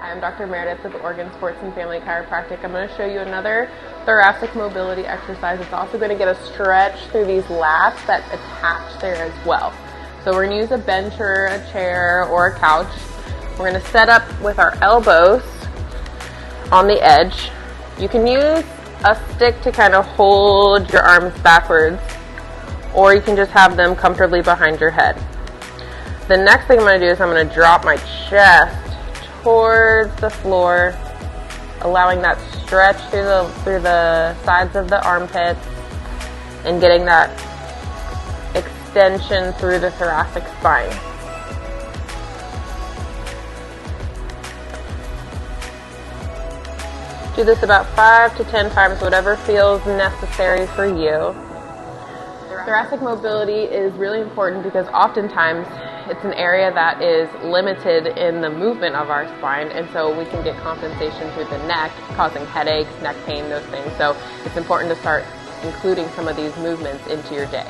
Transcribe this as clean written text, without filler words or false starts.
Hi, I'm Dr. Meredith with Oregon Sports and Family Chiropractic. I'm going to show you another thoracic mobility exercise. It's also going to get a stretch through these lats that attach there as well. So we're going to use a bench or a chair or a couch. We're going to set up with our elbows on the edge. You can use a stick to kind of hold your arms backwards, or you can just have them comfortably behind your head. The next thing I'm going to do is I'm going to drop my chest towards the floor, allowing that stretch through the sides of the armpits and getting that extension through the thoracic spine. Do this about 5 to 10 times, whatever feels necessary for you. Thoracic mobility is really important because oftentimes it's an area that is limited in the movement of our spine, and so we can get compensation through the neck, causing headaches, neck pain, those things. So it's important to start including some of these movements into your day.